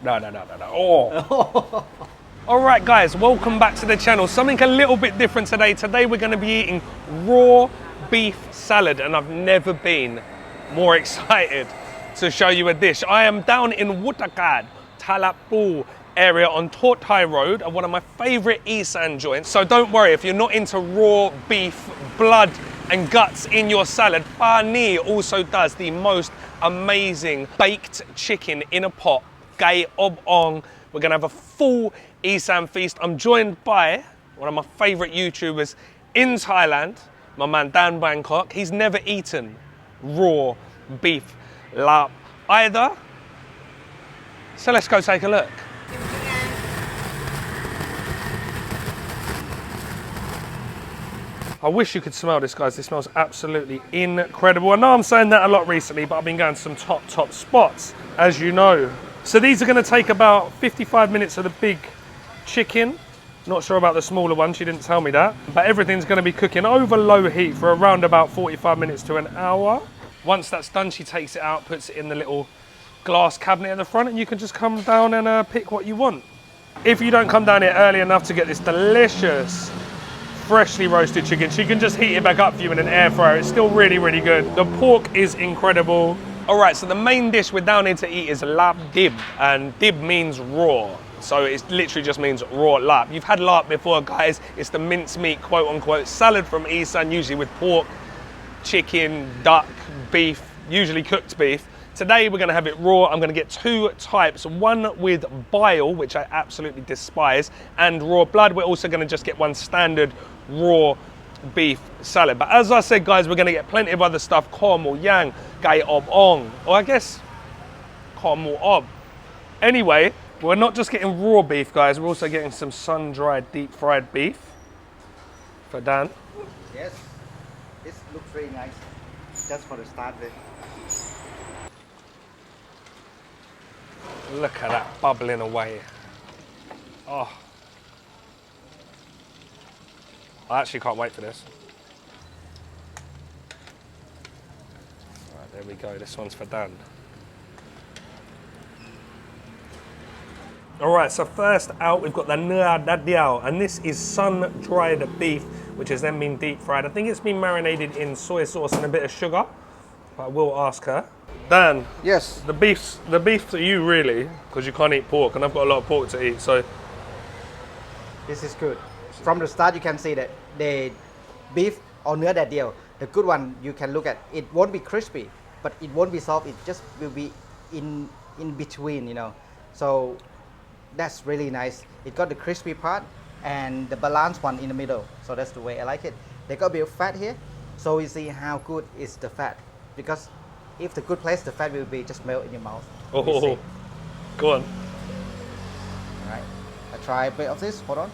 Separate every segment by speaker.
Speaker 1: No. Oh. All right, guys, welcome back to the channel. Something a little bit different today. Today we're going to be eating raw beef salad, and I've never been more excited to show you a dish. I am down in Bangkok Talat Phlu area on Tot Thai Road, one of my favorite Isan joints. So don't worry if you're not into raw beef, blood and guts in your salad. Pha Ni also does the most amazing baked chicken in a pot. Gai Ob Ong. We're gonna have a full Isan feast. I'm joined by one of my favorite YouTubers in Thailand, my man Dann Bangkok. He's never eaten raw beef Laab either. So let's go take a look. I wish you could smell this, guys. This smells absolutely incredible. I know I'm saying that a lot recently, but I've been going to some top spots, as you know. So these are going to take about 55 minutes of the big chicken. Not sure about the smaller one, she didn't tell me that. But everything's going to be cooking over low heat for around about 45 minutes to an hour. Once that's done, she takes it out, puts it in the little glass cabinet at the front, and you can just come down and pick what you want. If you don't come down here early enough to get this delicious freshly roasted chicken, she can just heat it back up for you in an air fryer. It's still really, really good. The pork is incredible. All right, so the main dish we're down here to eat is Laab dib, and dib means raw. So it literally just means raw Laab. You've had Laab before, guys. It's the mincemeat, quote unquote, salad from Isan, usually with pork, chicken, duck, beef, usually cooked beef. Today we're gonna have it raw. I'm gonna get two types, one with bile, which I absolutely despise, and raw blood. We're also gonna just get one standard raw beef salad. But as I said, guys, we're gonna get plenty of other stuff. Kor Moo Yang, Gai Ob Ong, or I guess Kor Moo Ob. Anyway, we're not just getting raw beef, guys. We're also getting some sun-dried, deep-fried beef for Dan.
Speaker 2: Yes, this looks very nice. Just for the start with.
Speaker 1: Look at that bubbling away. Oh. I actually can't wait for this. Right, there we go. This one's for Dan. All right, so first out, we've got the Ner Da Diao, and this is sun-dried beef, which has then been deep-fried. I think it's been marinated in soy sauce and a bit of sugar, but I will ask her. Dan,
Speaker 2: Yes.
Speaker 1: the beef's for you, really, because you can't eat pork, and I've got a lot of pork to eat, so.
Speaker 2: This is good. From the start, you can see that the beef or Ner Da Diao, the good one, you can look at. It won't be crispy, but it won't be soft. It just will be in between, you know. So that's really nice. It got the crispy part and the balanced one in the middle. So that's the way I like it. They got a bit of fat here, so you see how good is the fat. Because if the good place, the fat will be just melt in your mouth.
Speaker 1: Oh, go on.
Speaker 2: All right, I try a bit of this. Hold on.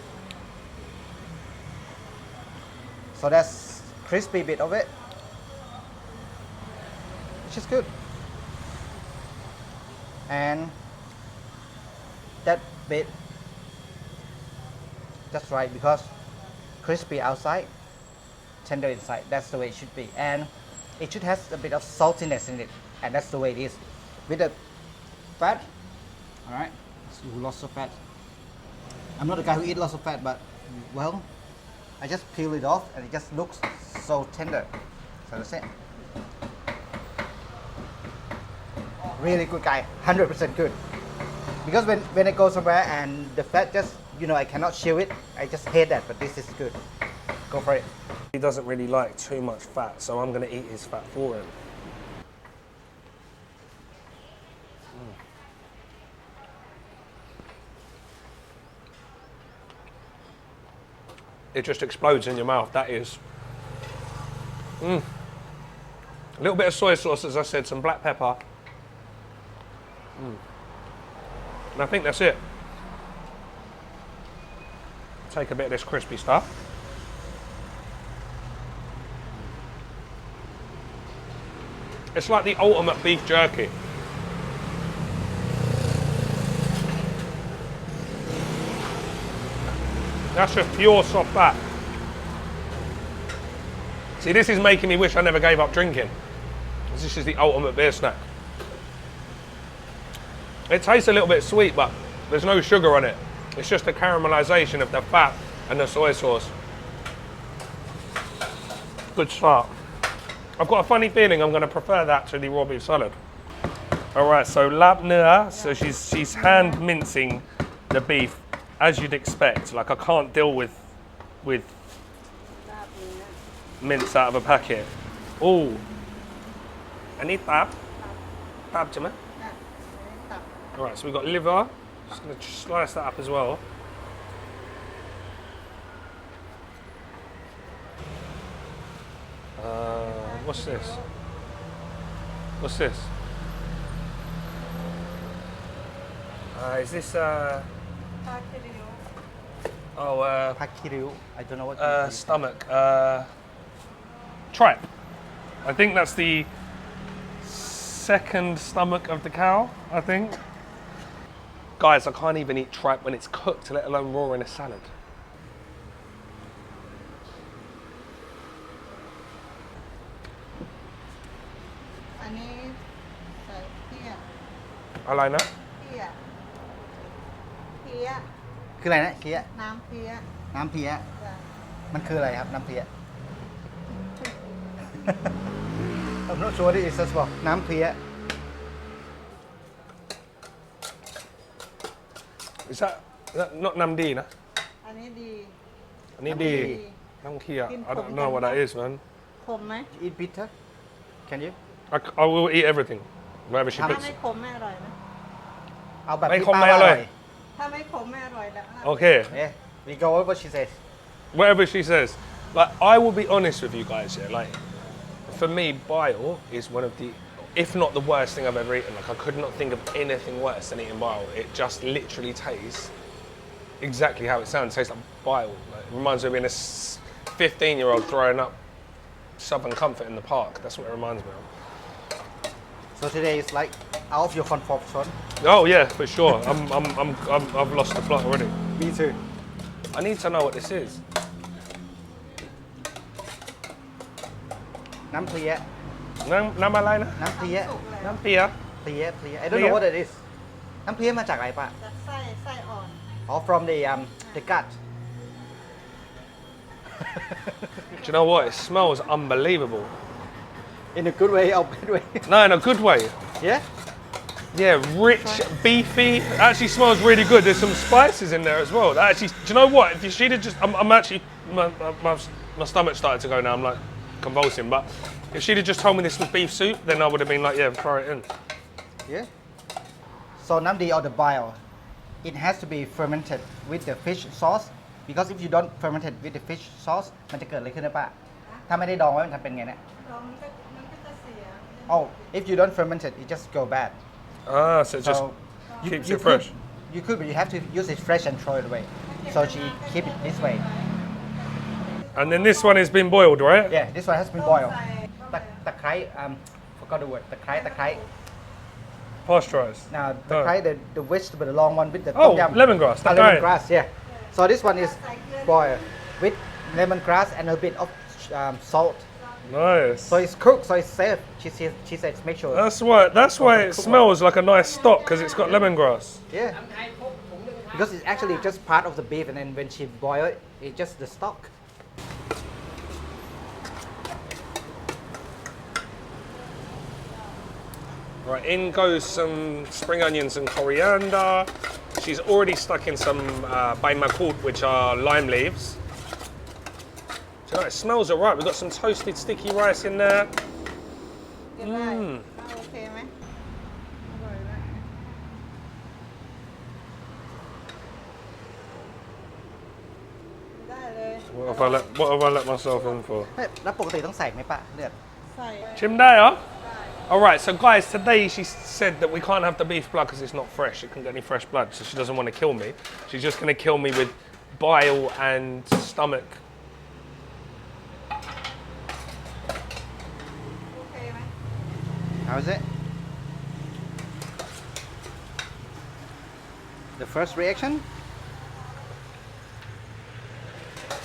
Speaker 2: So that's crispy bit of it, which is good. And that bit just right, because crispy outside, tender inside. That's the way it should be. And it should have a bit of saltiness in it, and that's the way it is. With the fat, all right, lots of fat. I'm not a guy who eats lots of fat, but well, I just peel it off and it just looks so tender. So that's it. Really good guy, 100% good. Because when I go somewhere and the fat just, you know, I cannot chew it, I just hate that, but this is good. Go for it.
Speaker 1: He doesn't really like too much fat, so I'm gonna eat his fat for him. It just explodes in your mouth, that is. A little bit of soy sauce, as I said, some black pepper. And I think that's it. Take a bit of this crispy stuff. It's like the ultimate beef jerky. That's just pure soft fat. See, this is making me wish I never gave up drinking. This is the ultimate beer snack. It tastes a little bit sweet, but there's no sugar on it. It's just the caramelization of the fat and the soy sauce. Good start. I've got a funny feeling I'm going to prefer that to the raw beef salad. All right, so Laab Nua, so she's hand mincing the beef as you'd expect. Like I can't deal with mince out of a packet. Oh, I need tab. Tab, Jimmy. All right, so we've got liver. Just going to slice that up as well. What's this? What's this? Is this oh
Speaker 2: Pakiriu. I don't know what.
Speaker 1: stomach tripe. I think that's the second stomach of the cow, I think. Guys, I can't even eat tripe when it's cooked, let alone raw in a salad. I like that.
Speaker 2: คืออะไรนะเคี้ย
Speaker 3: น้ำเพี้ย
Speaker 2: น้ำเพี้ย
Speaker 3: จ้ะ
Speaker 2: มันคืออะไรครับน้ำเพี้ย I'm not sure what it is as well น้ำเพี้ย
Speaker 1: Is that not namdi, nah?
Speaker 3: อันนี้ดี
Speaker 1: Nidi. Namkia. I don't know what that is, man.
Speaker 3: ขมไหม
Speaker 2: Eat bitter Can you
Speaker 1: I will eat everything, wherever she
Speaker 3: ถ้า
Speaker 1: puts.
Speaker 3: ไม่ขมไม่อร่อยนะ
Speaker 2: เอาแบบ
Speaker 1: ไม่
Speaker 2: ที่
Speaker 1: ขม
Speaker 2: ป้า
Speaker 1: ไม่
Speaker 2: ว่า
Speaker 1: อ
Speaker 2: อ
Speaker 1: ร่
Speaker 2: ร่
Speaker 1: อ
Speaker 2: อย ย
Speaker 3: ถ้าไม่ขมไม่อร่อยแล้ว
Speaker 1: Okay.
Speaker 2: Yeah we go over what she says
Speaker 1: Whatever she says. Like, I will be honest with you guys, yeah. Like, for me, bile is one of the, if not the worst thing I've ever eaten. Like, I could not think of anything worse than eating bile. It just literally tastes exactly how it sounds. It tastes like bile. Like, it reminds me of being a 15-year-old throwing up Southern Comfort in the park. That's what it reminds me of.
Speaker 2: So today is like out of your comfort zone
Speaker 1: Oh yeah, for sure. I've lost the plot already.
Speaker 2: Me too
Speaker 1: I need to know what this is.
Speaker 2: น้ำเพี้ย
Speaker 1: น้ำอะไรนะ
Speaker 2: น้ำเพี้ย
Speaker 1: น้ำเปีย
Speaker 2: เพี้ยเพี้ย I don't know what it is น้ำเพี้ยมาจากอะไรป่ะ
Speaker 3: จากไส้อ่อน
Speaker 2: Oh from the gut
Speaker 1: Do you know what? It smells unbelievable.
Speaker 2: In a good way or bad way
Speaker 1: No, in a good way.
Speaker 2: Yeah
Speaker 1: Yeah, rich, beefy. Actually smells really good. There's some spices in there as well. That actually, do you know what? If she'd have just, I'm actually, my stomach started to go now. I'm like convulsing. But if she'd have just told me this was beef soup, then I would have been like, yeah, throw it in.
Speaker 2: Yeah So น้ำดี or the bile it has to be fermented with the fish sauce because if you don't ferment it with the fish sauce มันจะเกิดอะไรขึ้นนะป้าถ้าไม่ได้ดองไว้มันจะเป็นไงเนี่ย
Speaker 3: เรามันก็จะเสีย
Speaker 2: Oh if you don't ferment it it just go bad
Speaker 1: Ah, so it just
Speaker 2: So
Speaker 1: keeps
Speaker 2: you
Speaker 1: it fresh.
Speaker 2: you could but you have to use it fresh and throw it away so she keep it this way
Speaker 1: And then this one has been boiled, right?
Speaker 2: Yeah this one has been boiled ตะไคร้forgot the word ตะไคร้
Speaker 1: Pasteurized.
Speaker 2: Now the Thai, the vegetable, the long one with the
Speaker 1: Oh,
Speaker 2: tom yum.
Speaker 1: lemongrass, the Thai.
Speaker 2: Lemongrass, yeah. So this one is boiled with lemongrass and a bit of salt.
Speaker 1: Nice.
Speaker 2: So it's cooked, so it's safe. She says make sure.
Speaker 1: That's why it smells like a nice stock, because it's got lemongrass.
Speaker 2: Yeah. Because it's actually just part of the beef, and then when she boil it, it's just the stock.
Speaker 1: Right, in goes some spring onions and coriander. She's already stuck in some bai makut, which are lime leaves. Do you know, it smells alright. We've got some toasted sticky rice in there.
Speaker 3: กินได้โอเคไหมอร่อยไหมได้เลย
Speaker 1: What have I let myself in for?
Speaker 2: แล้วปกติต้องใส่ไหมป้าเลือด
Speaker 3: ใส่
Speaker 1: Chim Daya? Alright, so guys, today she said that we can't have the beef blood because it's not fresh. It couldn't get any fresh blood, so she doesn't want to kill me. She's just going to kill me with bile and stomach.
Speaker 3: โอเคไหม
Speaker 2: How is it? The first reaction?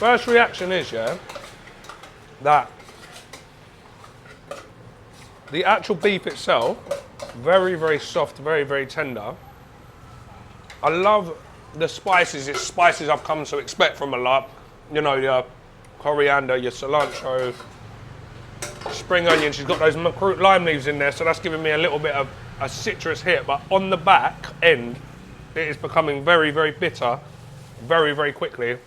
Speaker 1: First reaction is, yeah, that the actual beef itself, very, very soft, very, very tender. I love the spices. It's spices I've come to expect from a Laab. You know, your coriander, your cilantro, spring onion. She's got those macroot lime leaves in there, so that's giving me a little bit of a citrus hit. But on the back end, it is becoming very, very bitter, very, very quickly.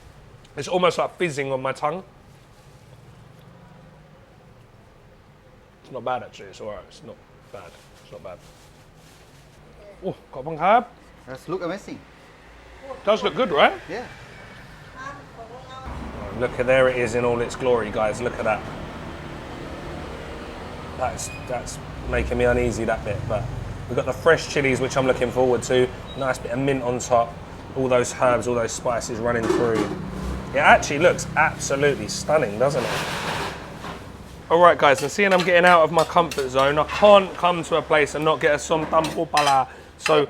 Speaker 1: It's almost like fizzing on my tongue. It's not bad actually. It's alright. It's not bad. It's not bad. Oh, got one herb.
Speaker 2: That's look amazing.
Speaker 1: Does look good, right?
Speaker 2: Yeah.
Speaker 1: Look at there it is in all its glory, guys. Look at that. That's making me uneasy, that bit. But we've got the fresh chilies, which I'm looking forward to. Nice bit of mint on top. All those herbs, all those spices running through. It actually looks absolutely stunning, doesn't it? All right, guys, and seeing I'm getting out of my comfort zone, I can't come to a place and not get a Som Tum Pu Plara. So,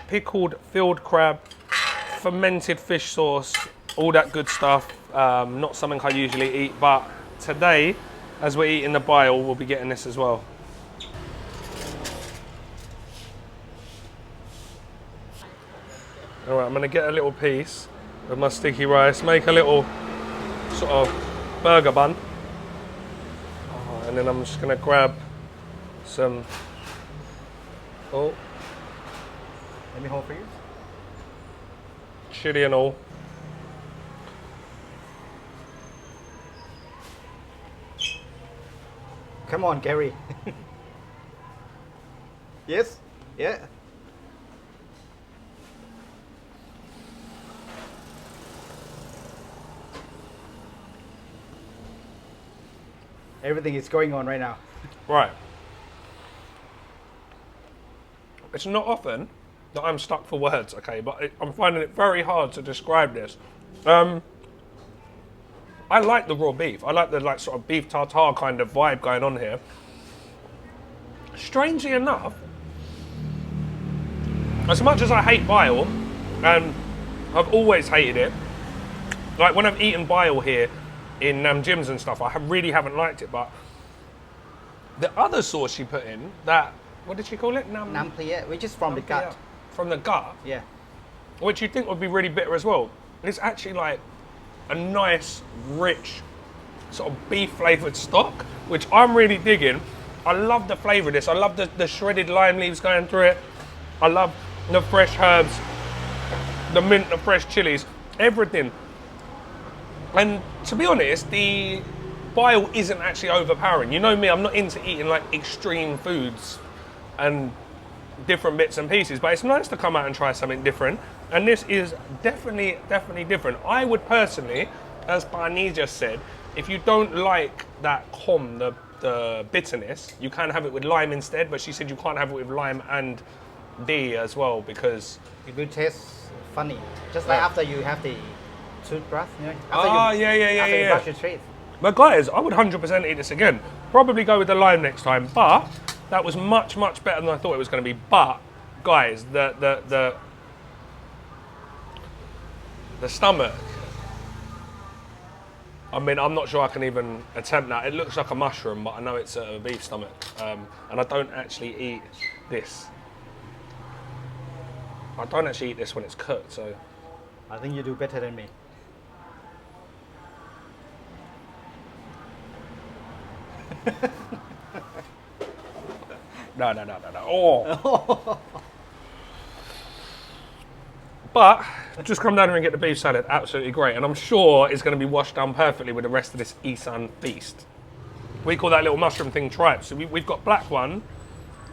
Speaker 1: pickled field crab, fermented fish sauce, all that good stuff. Not something I usually eat, but today, as we're eating the BILE, we'll be getting this as well. All right, I'm gonna get a little piece of my sticky rice, make a little sort of burger bun. And then I'm just gonna grab some, oh,
Speaker 2: Let me hold for you.
Speaker 1: chili and all.
Speaker 2: Come on, Gary. Yes. Yeah. Everything is going on right now.
Speaker 1: Right. It's not often that I'm stuck for words, okay, but I'm finding it very hard to describe this. I like the raw beef. I like the sort of beef tartare kind of vibe going on here. Strangely enough, as much as I hate BILE, and I've always hated it, like when I've eaten BILE here in gyms and stuff, I really haven't liked it, but the other sauce she put in, that, what did she call it?
Speaker 2: Nam Plia, which is from the gut.
Speaker 1: From the gut,
Speaker 2: Yeah.
Speaker 1: which you think would be really bitter as well. It's actually like a nice, rich, sort of beef flavoured stock, which I'm really digging. I love the flavour of this. I love the shredded lime leaves going through it. I love the fresh herbs, the mint, the fresh chilies, everything. And to be honest, the BILE isn't actually overpowering. You know me, I'm not into eating like extreme foods and different bits and pieces, but it's nice to come out and try something different. And this is definitely different. I would personally, as Barney just said, if you don't like that khom, the bitterness, you can have it with lime instead, but she said you can't have it with lime and D as well because
Speaker 2: It will taste funny. Just like
Speaker 1: Yeah.
Speaker 2: after you have the toothbrush, you know?
Speaker 1: Ah,
Speaker 2: After
Speaker 1: yeah.
Speaker 2: After you brush your teeth.
Speaker 1: But guys, I would 100% eat this again. Probably go with the lime next time, but that was much better than I thought it was going to be. But guys, the stomach. I mean, I'm not sure I can even attempt that. It looks like a mushroom, but I know it's a beef stomach, and I don't actually eat this. I don't actually eat this when it's cooked, so.
Speaker 2: I think you do better than me.
Speaker 1: No. Oh. But just come down here and get the beef salad. Absolutely great. And I'm sure it's going to be washed down perfectly with the rest of this Isan feast. We call that little mushroom thing tripe. So we've got black one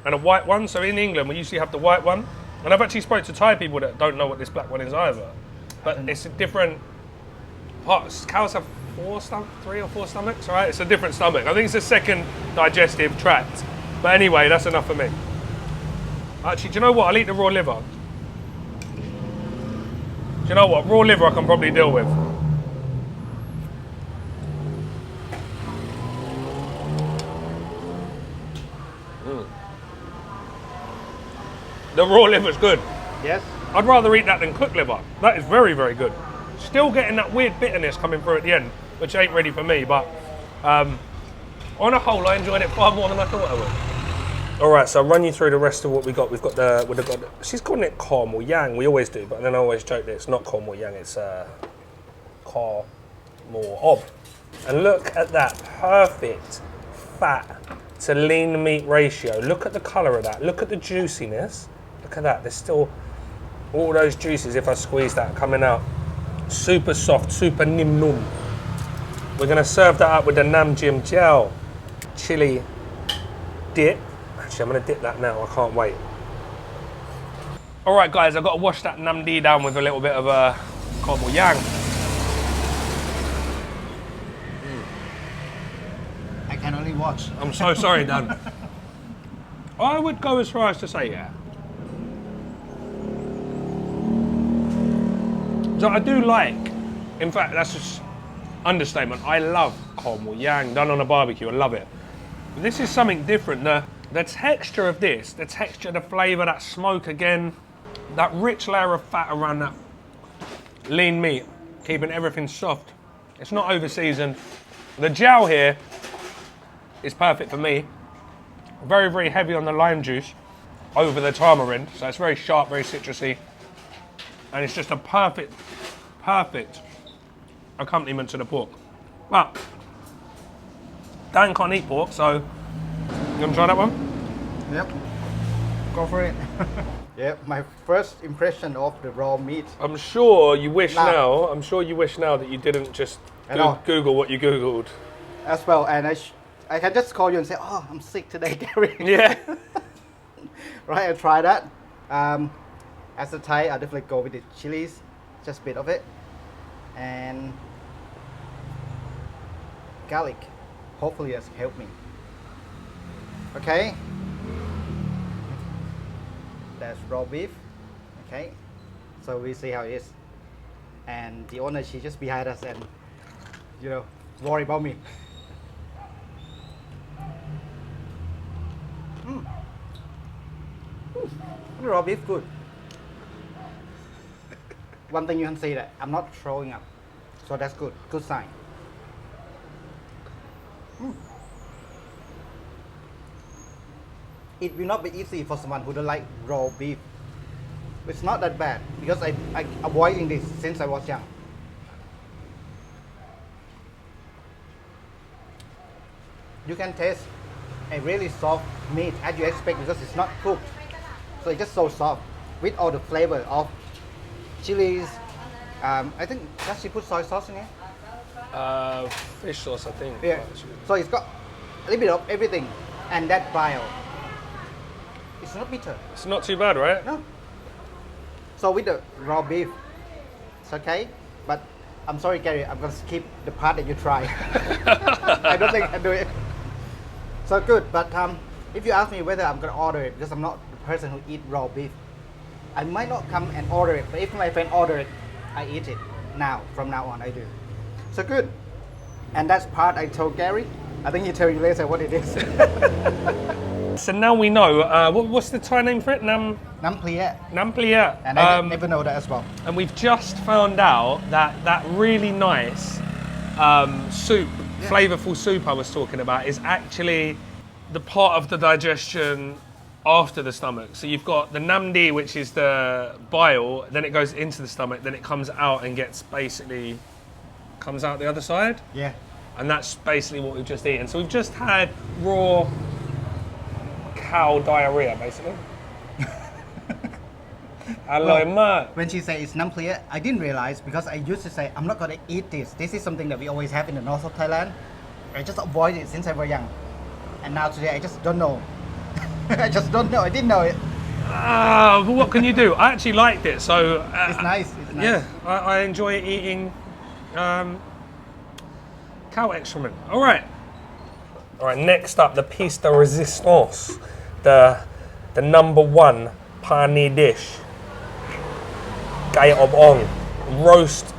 Speaker 1: and a white one. So in England, we usually have the white one. And I've actually spoke to Thai people that don't know what this black one is either. But it's a different parts. Cows have 3 or 4 stomachs, right? It's a different stomach. I think it's the second digestive tract. But anyway, that's enough for me. Actually, do you know what? I'll eat the raw liver. Do you know what? Raw liver I can probably deal with. The raw liver's good.
Speaker 2: Yes.
Speaker 1: I'd rather eat that than cooked liver. That is very good. Still getting that weird bitterness coming through at the end, which ain't ready for me, but on a whole, I enjoyed it far more than I thought I would. All right, so I'll run you through the rest of what we got. We've got she's calling it Kor Moo Yang. We always do, but then I always joke that it's not Kor Moo Yang, it's Kor Moo Ob. And look at that perfect fat to lean meat ratio. Look at the color of that. Look at the juiciness. Look at that. There's still all those juices, if I squeeze that, coming out. Super soft, super nim num. We're gonna serve that up with the nam jim gel chili dip. Actually, I'm gonna dip that now, I can't wait. All right, guys, I've got to wash that nam di down with a little bit of Kor Moo Yang.
Speaker 2: I can only watch.
Speaker 1: I'm so sorry, Dan. I would go as far as to say, yeah. So I do like, in fact, that's just understatement. I love Kor Moo Yang done on a barbecue. I love it. But this is something different. The texture of this, the texture, the flavour, that smoke again, that rich layer of fat around that lean meat, keeping everything soft. It's not over seasoned. The gel here is perfect for me. Very, very heavy on the lime juice over the tamarind. So it's very sharp, very citrusy. And it's just a perfect accompaniment to the pork. Well, Dan can't eat pork, so you want to try that one?
Speaker 2: Yep. Go for it. Yep, my first impression of the raw meat.
Speaker 1: I'm sure you wish
Speaker 2: Laab.
Speaker 1: now that you didn't just
Speaker 2: I know.
Speaker 1: Google what you Googled.
Speaker 2: As well, and I can just call you and say, oh, I'm sick today, Gary.
Speaker 1: Yeah.
Speaker 2: Right, I'll try that. As a Thai, I'll definitely go with the chilies, just a bit of it. And garlic, hopefully that's helped me. Okay. That's raw beef. Okay. So we see how it is. And the owner, she's just behind us and, you know, worry about me. Raw beef good. One thing you can see that I'm not throwing up, so that's good. Good sign. It will not be easy for someone who don't like raw beef. It's not that bad because I avoiding this since I was young. You can taste a really soft meat as you expect because it's not cooked. So it's just so soft with all the flavor of chilies. I think, does she put soy sauce in here?
Speaker 1: Fish sauce, I think.
Speaker 2: Yeah. So it's got a little bit of everything, and that bile. It's not bitter.
Speaker 1: It's not too bad, right?
Speaker 2: No. So with the raw beef, it's okay. But I'm sorry, Gary, I'm gonna skip the part that you try. I don't think I can do it. So good, but if you ask me whether I'm gonna order it, because I'm not the person who eat raw beef, I might not come and order it. But if my friend order it, I eat it. Now, from now on, I do. So good. And that's part I told Gary. I think he'll tell you later what it is.
Speaker 1: So now we know. What's the Thai name for it? Nam
Speaker 2: Plia.
Speaker 1: Plia.
Speaker 2: And I never know that as well.
Speaker 1: And we've just found out that really nice soup, flavorful soup I was talking about, is actually the part of the digestion after the stomach. So you've got the namdi, which is the bile, then it goes into the stomach, then it comes out and comes out the other side.
Speaker 2: Yeah.
Speaker 1: And that's basically what we've just eaten. So we've just had raw cow diarrhea, basically.
Speaker 2: When she said it's nam plia, I didn't realize because I used to say I'm not gonna eat this. This is something that we always have in the north of Thailand. I just avoid it since I was young, and now today I just don't know. I just don't know. I didn't know it.
Speaker 1: But what can you do? I actually liked it, so
Speaker 2: It's nice. It's nice.
Speaker 1: yeah, I enjoy eating cow excrement. All right. Next up, the piece de resistance, the number one pani dish, Gai Ob Ong, roast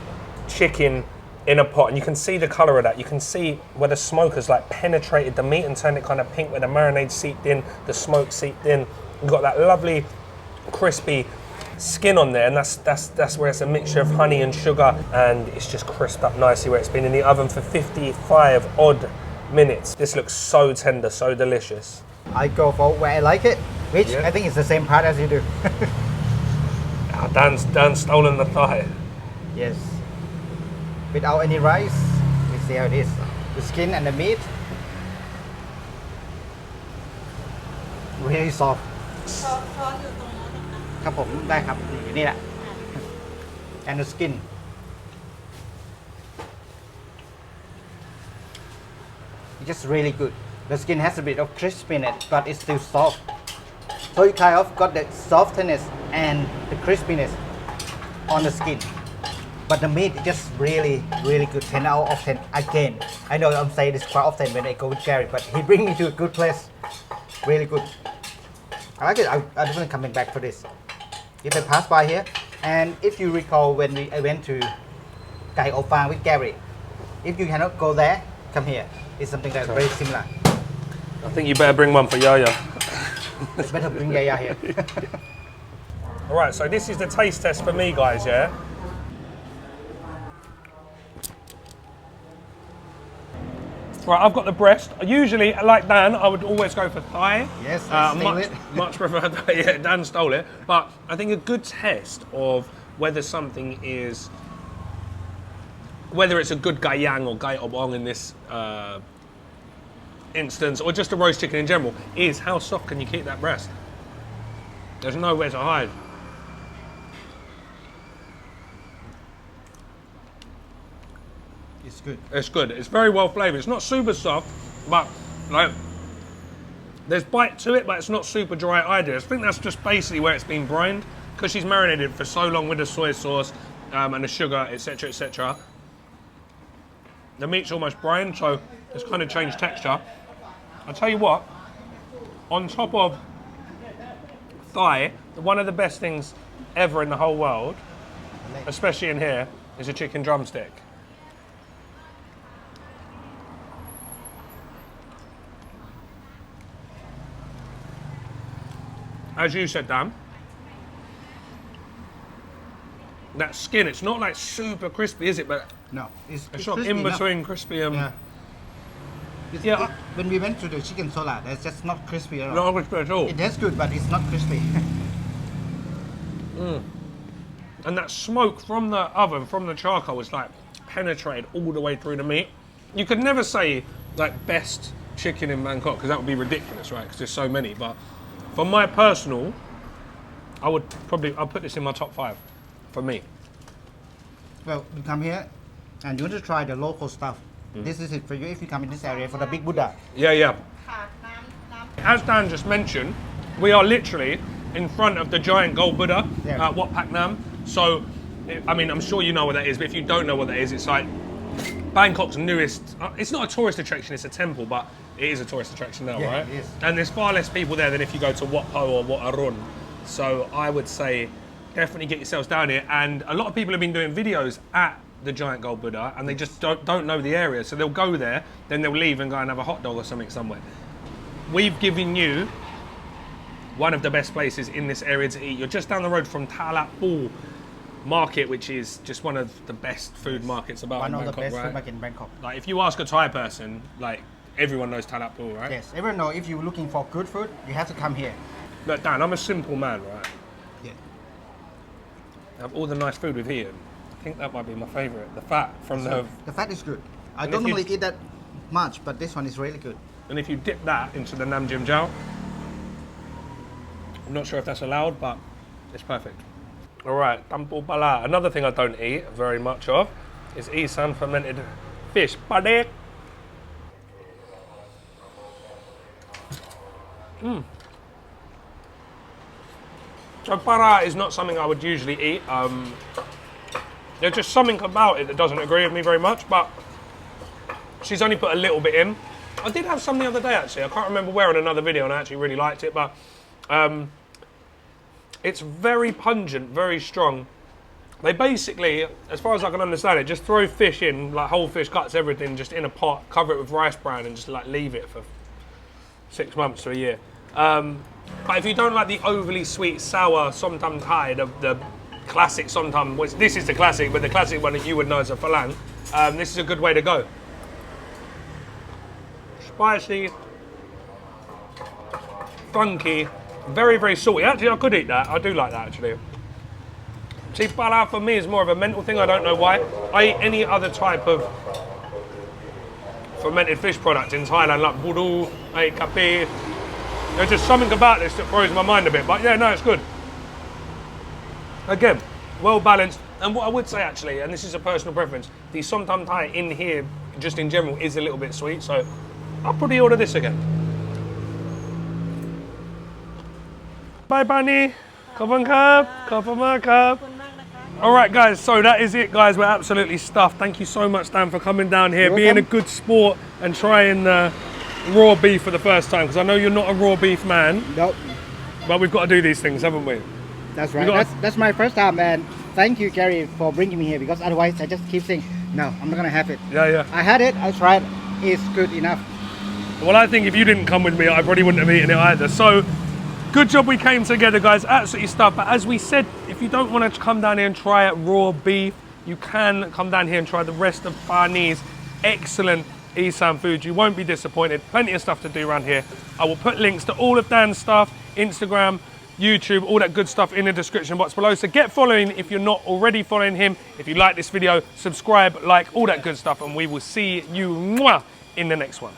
Speaker 1: chicken in a pot, and you can see the color of that. You can see where the smoke has like penetrated the meat and turned it kind of pink, where the marinade seeped in, the smoke seeped in. You've got that lovely, crispy skin on there, and that's where it's a mixture of honey and sugar, and it's just crisped up nicely where it's been in the oven for 55 odd minutes. This looks so tender, so delicious.
Speaker 2: I go for where I like it, which
Speaker 1: Yeah.
Speaker 2: I think is the same part as you do.
Speaker 1: Ah, Dan's stolen the thigh.
Speaker 2: Yes. Without any rice, you see how it is. The skin and the meat, really soft.
Speaker 3: ซอสอยู่ตรงโน้นนะคะ
Speaker 2: ครับผมได้ครับอยู่นี่แหละ and the skin it's just really good. The skin has a bit of crispiness but it's still soft, so you kind of got the softness and the crispiness on the skin, but the meat is just really good. 10 out of 10 again. I know I'm saying this quite often when I go with Gary, but he bring me to a good place. Really good. I like it. I definitely coming back for this. You can pass by here, and if you recall when I went to Gai Ob Ong with Gary, if you cannot go there, come here. It's something that's very similar.
Speaker 1: I think you better bring one for Yaya.
Speaker 2: It's better bring Yaya here.
Speaker 1: All right, so this is the taste test for me, guys, yeah? Right, I've got the breast. Usually, like Dan, I would always go for thigh.
Speaker 2: Yes, I steal it.
Speaker 1: Much prefer that. Yeah, Dan stole it. But I think a good test of whether something is, whether it's a good gayang or gai ob ong in this instance, or just a roast chicken in general, is how soft can you keep that breast? There's nowhere to hide.
Speaker 2: It's good.
Speaker 1: It's good. It's very well flavoured. It's not super soft, but like there's bite to it, but it's not super dry either. I think that's just basically where it's been brined, because she's marinated for so long with the soy sauce and the sugar, etc., etc. The meat's almost brined, so it's kind of changed texture. I'll tell you what, on top of thigh, one of the best things ever in the whole world, especially in here, is a chicken drumstick. As you said, Dan, that skin, it's not like super crispy, is it? But
Speaker 2: No, it's
Speaker 1: sort of
Speaker 2: crispy
Speaker 1: in
Speaker 2: enough.
Speaker 1: between crispy and
Speaker 2: Yeah.
Speaker 1: Yeah.
Speaker 2: When we went to the chicken sola, that's just not crispy at all.
Speaker 1: not crispy at all.
Speaker 2: It tastes good, but it's not crispy.
Speaker 1: And that smoke from the oven, from the charcoal, is like penetrated all the way through the meat. You could never say like best chicken in Bangkok, because that would be ridiculous, right? Because there's so many. But for my personal, I'll put this in my top 5 for me.
Speaker 2: Well, you come here and you want to try the local stuff. This is it for you if you come in this area for the Big Buddha.
Speaker 1: Yeah, yeah.
Speaker 3: ขาดน้ำ
Speaker 1: As Dan just mentioned, we are literally in front of the giant gold Buddha
Speaker 2: Yeah.
Speaker 1: at Wat Pak Nam. So, I mean, I'm sure you know what that is, but if you don't know what that is, it's like Bangkok's newest. It's not a tourist attraction; it's a temple, but it is a tourist attraction now,
Speaker 2: Yeah,
Speaker 1: right?
Speaker 2: it is.
Speaker 1: And there's far less people there than if you go to Wat Po or Wat Arun. So I would say definitely get yourselves down here. And a lot of people have been doing videos at the giant gold Buddha, and they just don't know the area, so they'll go there, then they'll leave and go and have a hot dog or something somewhere. We've given you one of the best places in this area to eat. You're just down the road from Talat Phlu market, which is just one of the best food markets about
Speaker 2: One
Speaker 1: in
Speaker 2: of the
Speaker 1: Bangkok,
Speaker 2: best
Speaker 1: right?
Speaker 2: food market in Bangkok.
Speaker 1: Like if you ask a Thai person, like everyone knows Talat Phlu, right?
Speaker 2: Yes, everyone know if you're looking for good food, you have to come here.
Speaker 1: Look, Dan, I'm a simple man, right?
Speaker 2: Yeah.
Speaker 1: Have all the nice food we've eaten. I think that might be my favourite. The fat from
Speaker 2: The fat is good. I
Speaker 1: And
Speaker 2: don't
Speaker 1: if you-
Speaker 2: normally eat that much, but this one is really good.
Speaker 1: and if you dip that into the Nam Jim Jao, I'm not sure if that's allowed, but it's perfect. All right, Tum Pu Plara. Another thing I don't eat very much of is Isan fermented fish. Padek. So para is not something I would usually eat. There's just something about it that doesn't agree with me very much, but she's only put a little bit in. I did have some the other day actually. I can't remember where in another video, and I actually really liked it, but it's very pungent, very strong. They basically, as far as I can understand it, just throw fish in, like whole fish cuts, everything, just in a pot, cover it with rice bran, and just like leave it for 6 months to a year. But if you don't like the overly sweet, sour Som Tum Thai, the classic Som Tum, which this is the classic, but the classic one that you would know as a phalang, this is a good way to go. Spicy, funky, very, very salty. Actually, I could eat that. I do like that, actually. See, pala for me is more of a mental thing. I don't know why. I eat any other type of fermented fish product in Thailand, like buru, I eat kapi. There's just something about this that throws my mind a bit. But yeah, no, it's good. Again, well balanced. And what I would say actually, and this is a personal preference, the Som Tum Thai in here, just in general, is a little bit sweet. So I'll probably order this again. Bye, Bunny. Khop khap. Khop khap. All right, guys, so that is it, guys. We're absolutely stuffed. Thank you so much, Dan, for coming down here, being a good sport and trying raw beef for the first time, because I know you're not a raw beef man.
Speaker 2: Nope.
Speaker 1: But we've got to do these things, haven't we?
Speaker 2: That's right. That's my first time, and thank you, Gary, for bringing me here, because otherwise I just keep saying, no, I'm not gonna have it.
Speaker 1: Yeah, yeah.
Speaker 2: I had it, I tried, it's good enough.
Speaker 1: Well, I think if you didn't come with me, I probably wouldn't have eaten it either. So, good job we came together, guys. Absolutely stuffed. But as we said, if you don't want to come down here and try raw beef, you can come down here and try the rest of Barney's excellent Isan food. You won't be disappointed. Plenty of stuff to do around here. I will put links to all of Dan's stuff, Instagram, YouTube, all that good stuff in the description box below. So get following if you're not already following him. If you like this video, subscribe, like, all that good stuff, and we will see you in the next one.